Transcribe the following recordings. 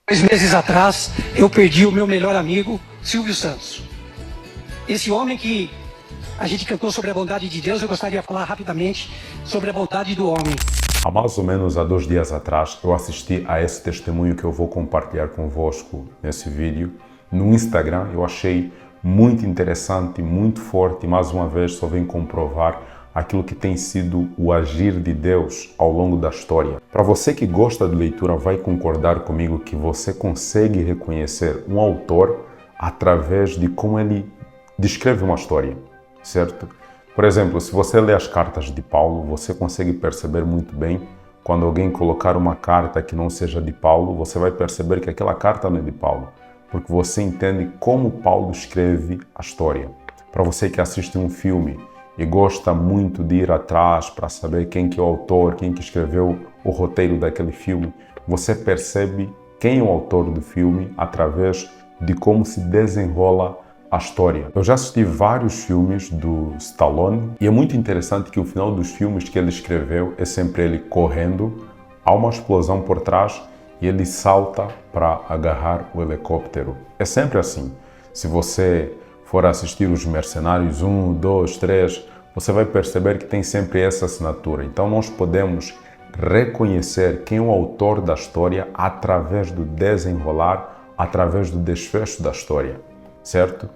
2 meses atrás, eu perdi o meu melhor amigo, Silvio Santos. Esse homem que a gente cantou sobre a bondade de Deus, eu gostaria de falar rapidamente sobre a bondade do homem. Há mais ou menos 2 dias atrás, eu assisti a esse testemunho que eu vou compartilhar convosco nesse vídeo. No Instagram, eu achei muito interessante, muito forte e mais uma vez só vem comprovar aquilo que tem sido o agir de Deus ao longo da história. Para você que gosta de leitura, vai concordar comigo que você consegue reconhecer um autor através de como ele descreve uma história, certo? Por exemplo, se você lê as cartas de Paulo, você consegue perceber muito bem quando alguém colocar uma carta que não seja de Paulo, você vai perceber que aquela carta não é de Paulo, porque você entende como Paulo escreve a história. Para você que assiste um filme e gosta muito de ir atrás para saber quem que é o autor, quem que escreveu o roteiro daquele filme, você percebe quem é o autor do filme através de como se desenrola a história. Eu já assisti vários filmes do Stallone e é muito interessante que o final dos filmes que ele escreveu é sempre ele correndo, há uma explosão por trás e ele salta para agarrar o helicóptero. É sempre assim. Se você for assistir os Mercenários 1, 2, 3, você vai perceber que tem sempre essa assinatura. Então nós podemos reconhecer quem é o autor da história através do desenrolar, através do desfecho da história, certo?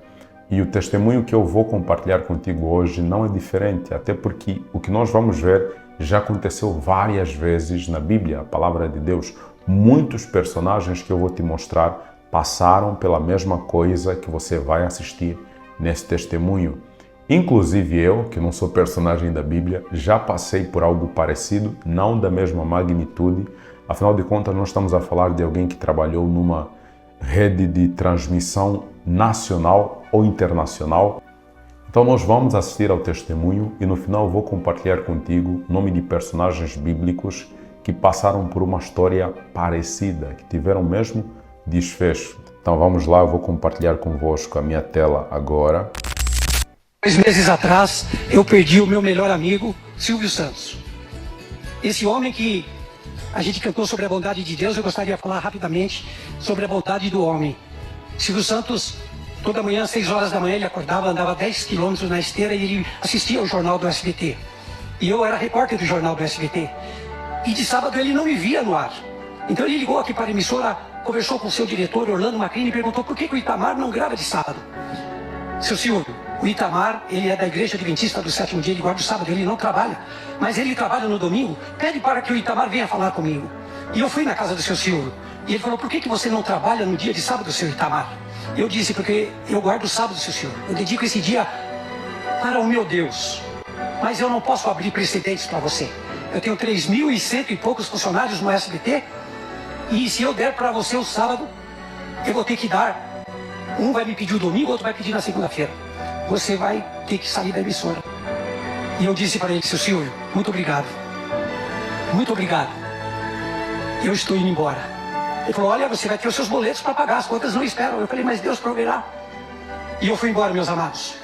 E o testemunho que eu vou compartilhar contigo hoje não é diferente, até porque o que nós vamos ver já aconteceu várias vezes na Bíblia, a palavra de Deus. Muitos personagens que eu vou te mostrar passaram pela mesma coisa que você vai assistir nesse testemunho. Inclusive eu, que não sou personagem da Bíblia, já passei por algo parecido, não da mesma magnitude. Afinal de contas, nós estamos a falar de alguém que trabalhou numa rede de transmissão nacional ou internacional. Então nós vamos assistir ao testemunho e no final eu vou compartilhar contigo o nome de personagens bíblicos que passaram por uma história parecida, que tiveram o mesmo desfecho. Então vamos lá, eu vou compartilhar convosco a minha tela agora. 2 meses atrás, eu perdi o meu melhor amigo, Silvio Santos. Esse homem que a gente cantou sobre a bondade de Deus, eu gostaria de falar rapidamente sobre a bondade do homem. Silvio Santos, toda manhã, às 6 horas da manhã, ele acordava, andava 10 quilômetros na esteira e ele assistia ao jornal do SBT. E eu era repórter do jornal do SBT. E de sábado ele não me via no ar. Então ele ligou aqui para a emissora, conversou com o seu diretor, Orlando Macrini, e perguntou por que o Itamar não grava de sábado. Seu Silvio, o Itamar, ele é da Igreja Adventista do Sétimo Dia, ele guarda o sábado, ele não trabalha. Mas ele trabalha no domingo, pede para que o Itamar venha falar comigo. E eu fui na casa do seu Silvio, e ele falou, por que você não trabalha no dia de sábado, seu Itamar? Eu disse, porque eu guardo o sábado, seu Silvio. Eu dedico esse dia para o meu Deus. Mas eu não posso abrir precedentes para você. Eu tenho 3.100 e poucos funcionários no SBT, e se eu der para você o sábado, eu vou ter que dar. Um vai me pedir o domingo, outro vai pedir na segunda-feira. Você vai ter que sair da emissora. E eu disse para ele, seu Silvio, muito obrigado. Muito obrigado. Eu estou indo embora. Ele falou, olha, você vai ter os seus boletos para pagar, as contas não esperam. Eu falei, mas Deus proverá. E eu fui embora, meus amados.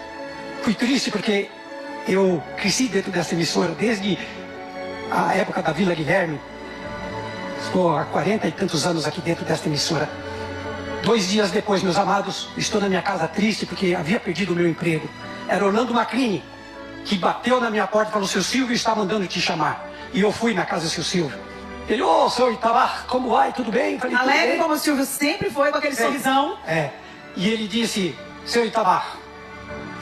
Fui triste porque eu cresci dentro dessa emissora desde a época da Vila Guilherme. Estou há 40 e tantos anos aqui dentro desta emissora. 2 dias depois, meus amados, estou na minha casa triste porque havia perdido o meu emprego. Era Orlando Macrini que bateu na minha porta e falou, seu Silvio está mandando te chamar. E eu fui na casa do seu Silvio. Ele, ô, seu Itamar, como vai? Tudo bem? Eu falei, alegre bem. Como o Silvio sempre foi, com aquele sorrisão. E ele disse, seu Itamar,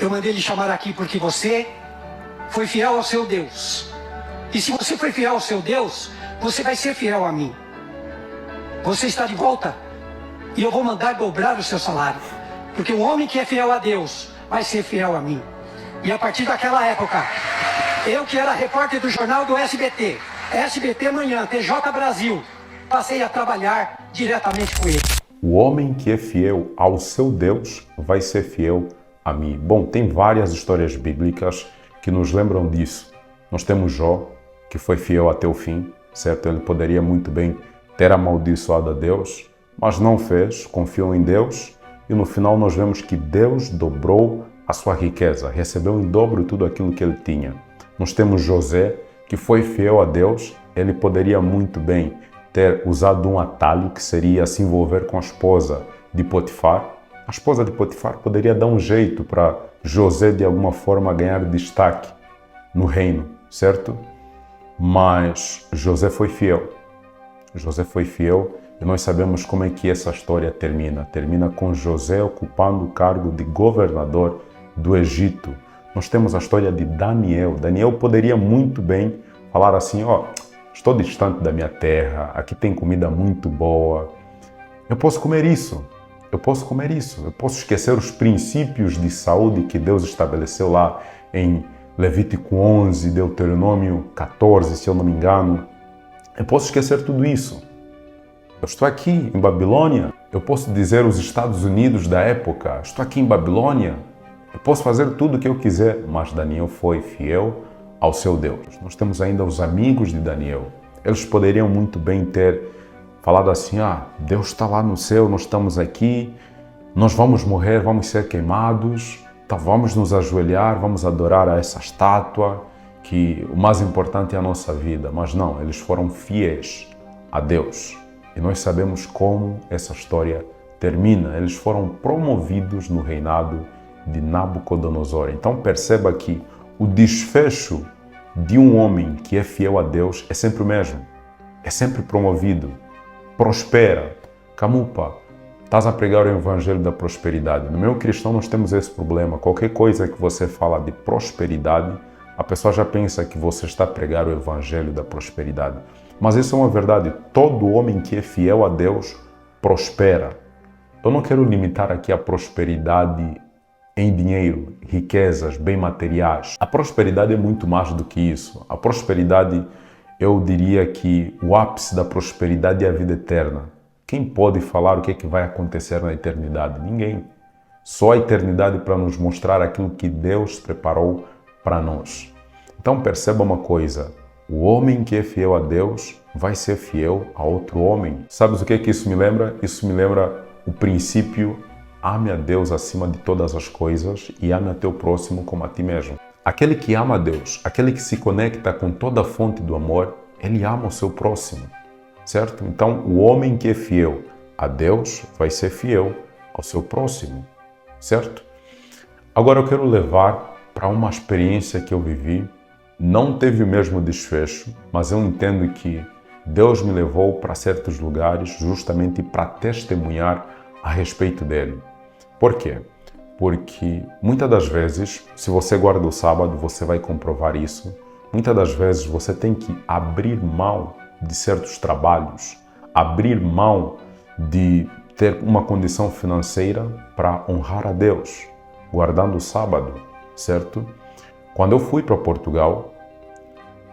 eu mandei lhe chamar aqui porque você foi fiel ao seu Deus. E se você foi fiel ao seu Deus, você vai ser fiel a mim. Você está de volta e eu vou mandar dobrar o seu salário. Porque o homem que é fiel a Deus vai ser fiel a mim. E a partir daquela época, eu que era repórter do jornal do SBT, SBT Manhã, TJ Brasil, passei a trabalhar diretamente com ele. O homem que é fiel ao seu Deus vai ser fiel a mim. Bom, tem várias histórias bíblicas que nos lembram disso. Nós temos Jó, que foi fiel até o fim, certo? Ele poderia muito bem ter amaldiçoado a Deus, mas não fez, confiou em Deus e no final nós vemos que Deus dobrou a sua riqueza, recebeu em dobro tudo aquilo que ele tinha. Nós temos José, que foi fiel a Deus, ele poderia muito bem ter usado um atalho que seria se envolver com a esposa de Potifar. A esposa de Potifar poderia dar um jeito para José de alguma forma ganhar destaque no reino, certo? Mas José foi fiel. José foi fiel e nós sabemos como é que essa história termina. Termina com José ocupando o cargo de governador do Egito. Nós temos a história de Daniel. Daniel poderia muito bem falar assim, estou distante da minha terra, aqui tem comida muito boa. Eu posso comer isso, eu posso esquecer os princípios de saúde que Deus estabeleceu lá em Levítico 11, Deuteronômio 14, se eu não me engano. Eu posso esquecer tudo isso. Eu estou aqui em Babilônia, eu posso dizer os Estados Unidos da época, estou aqui em Babilônia, eu posso fazer tudo o que eu quiser, mas Daniel foi fiel ao seu Deus. Nós temos ainda os amigos de Daniel. Eles poderiam muito bem ter falado assim, Deus está lá no céu, nós estamos aqui, nós vamos morrer, vamos ser queimados, então vamos nos ajoelhar, vamos adorar a essa estátua, que o mais importante é a nossa vida. Mas não, eles foram fiéis a Deus. E nós sabemos como essa história termina. Eles foram promovidos no reinado de Nabucodonosor. Então perceba que o desfecho de um homem que é fiel a Deus é sempre o mesmo. É sempre promovido. Prospera. Camupa, estás a pregar o evangelho da prosperidade. No meio cristão nós temos esse problema. Qualquer coisa que você fala de prosperidade, a pessoa já pensa que você está a pregar o evangelho da prosperidade. Mas isso é uma verdade. Todo homem que é fiel a Deus prospera. Eu não quero limitar aqui a prosperidade em dinheiro, riquezas, bem materiais. A prosperidade é muito mais do que isso. A prosperidade, eu diria que o ápice da prosperidade é a vida eterna. Quem pode falar o que é que vai acontecer na eternidade? Ninguém. Só a eternidade para nos mostrar aquilo que Deus preparou para nós. Então perceba uma coisa, o homem que é fiel a Deus vai ser fiel a outro homem. Sabes o que é que isso me lembra? Isso me lembra o princípio: ame a Deus acima de todas as coisas e ame a teu próximo como a ti mesmo. Aquele que ama a Deus, aquele que se conecta com toda a fonte do amor, ele ama o seu próximo, certo? Então o homem que é fiel a Deus vai ser fiel ao seu próximo, certo? Agora eu quero levar para uma experiência que eu vivi. Não teve o mesmo desfecho, mas eu entendo que Deus me levou para certos lugares justamente para testemunhar a respeito dele. Por quê? Porque muitas das vezes, se você guarda o sábado, você vai comprovar isso. Muitas das vezes você tem que abrir mão de certos trabalhos, abrir mão de ter uma condição financeira para honrar a Deus, guardando o sábado, certo? Quando eu fui para Portugal,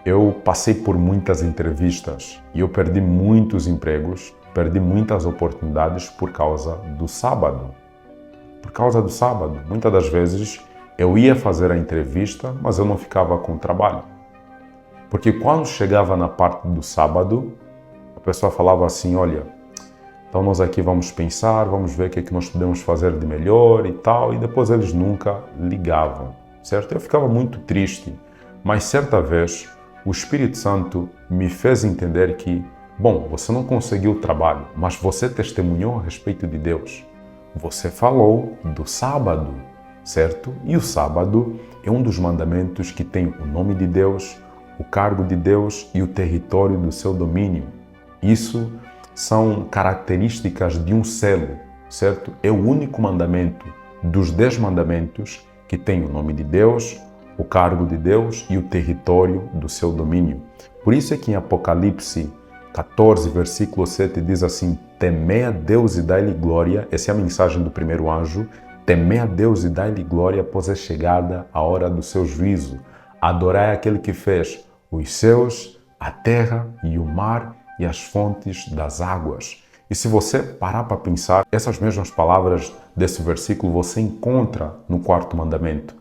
eu passei por muitas entrevistas e eu perdi muitos empregos, perdi muitas oportunidades por causa do sábado. Por causa do sábado. Muitas das vezes eu ia fazer a entrevista, mas eu não ficava com trabalho. Porque quando chegava na parte do sábado, a pessoa falava assim, olha, então nós aqui vamos pensar, vamos ver o que é que nós podemos fazer de melhor e tal, e depois eles nunca ligavam, certo? Eu ficava muito triste, mas certa vez o Espírito Santo me fez entender que, bom, você não conseguiu o trabalho, mas você testemunhou a respeito de Deus. Você falou do sábado, certo? E o sábado é um dos mandamentos que tem o nome de Deus, o cargo de Deus e o território do seu domínio. Isso são características de um selo, certo? É o único mandamento dos 10 mandamentos que tem o nome de Deus, o cargo de Deus e o território do seu domínio. Por isso é que em Apocalipse 14, versículo 7 diz assim, temei a Deus e dai-lhe glória, essa é a mensagem do primeiro anjo, temei a Deus e dai-lhe glória, pois é chegada a hora do seu juízo. Adorai aquele que fez os céus, a terra e o mar e as fontes das águas. E se você parar para pensar, essas mesmas palavras desse versículo você encontra no quarto mandamento.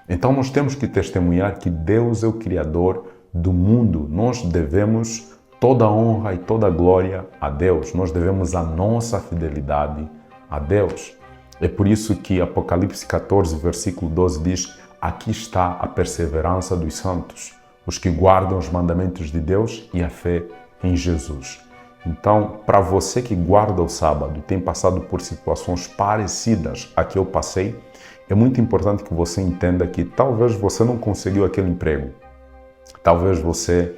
Então nós temos que testemunhar que Deus é o Criador do mundo. Nós devemos toda a honra e toda a glória a Deus. Nós devemos a nossa fidelidade a Deus. É por isso que Apocalipse 14, versículo 12 diz, aqui está a perseverança dos santos, os que guardam os mandamentos de Deus e a fé em Jesus. Então, para você que guarda o sábado e tem passado por situações parecidas a que eu passei, é muito importante que você entenda que talvez você não conseguiu aquele emprego, talvez você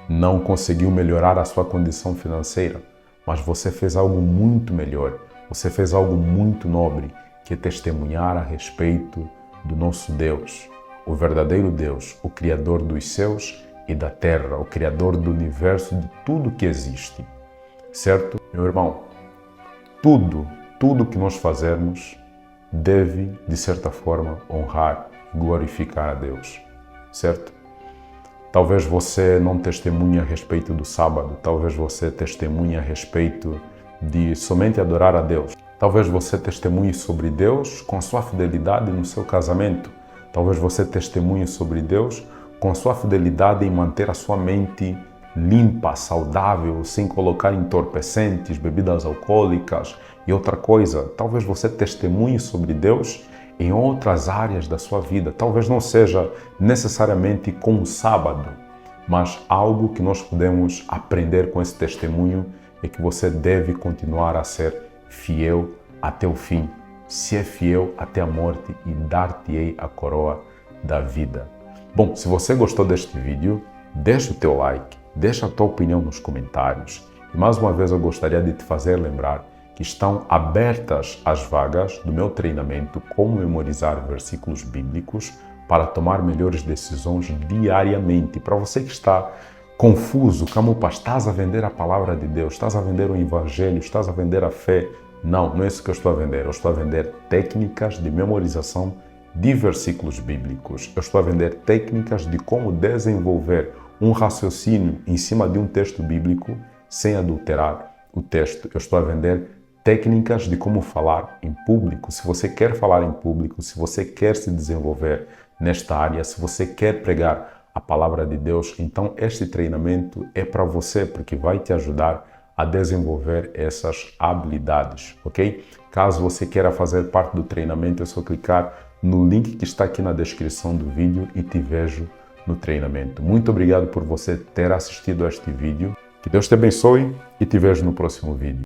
não conseguiu melhorar a sua condição financeira, mas você fez algo muito melhor, você fez algo muito nobre, que é testemunhar a respeito do nosso Deus, o verdadeiro Deus, o Criador dos céus e da terra, o Criador do universo, de tudo que existe. Certo? Meu irmão, tudo que nós fazermos deve, de certa forma, honrar e glorificar a Deus. Certo? Talvez você não testemunhe a respeito do sábado, talvez você testemunhe a respeito de somente adorar a Deus. Talvez você testemunhe sobre Deus com a sua fidelidade no seu casamento. Talvez você testemunhe sobre Deus com a sua fidelidade em manter a sua mente limpa, saudável, sem colocar entorpecentes, bebidas alcoólicas e outra coisa. Talvez você testemunhe sobre Deus em outras áreas da sua vida. Talvez não seja necessariamente com o sábado, mas algo que nós podemos aprender com esse testemunho é que você deve continuar a ser fiel até o fim. Se é fiel até a morte e dar-te-ei a coroa da vida. Bom, se você gostou deste vídeo, deixa o teu like, deixa a tua opinião nos comentários. E mais uma vez eu gostaria de te fazer lembrar que estão abertas as vagas do meu treinamento Como Memorizar Versículos Bíblicos para tomar melhores decisões diariamente. Para você que está confuso, Camupa, estás a vender a palavra de Deus, estás a vender o Evangelho, estás a vender a fé. Não é isso que eu estou a vender. Eu estou a vender técnicas de memorização de versículos bíblicos. Eu estou a vender técnicas de como desenvolver um raciocínio em cima de um texto bíblico sem adulterar o texto. Eu estou a vender técnicas de como falar em público. Se você quer falar em público, se você quer se desenvolver nesta área, se você quer pregar a palavra de Deus, então este treinamento é para você, porque vai te ajudar a desenvolver essas habilidades, ok? Caso você queira fazer parte do treinamento, é só clicar no link que está aqui na descrição do vídeo e te vejo no treinamento. Muito obrigado por você ter assistido a este vídeo. Que Deus te abençoe e te vejo no próximo vídeo.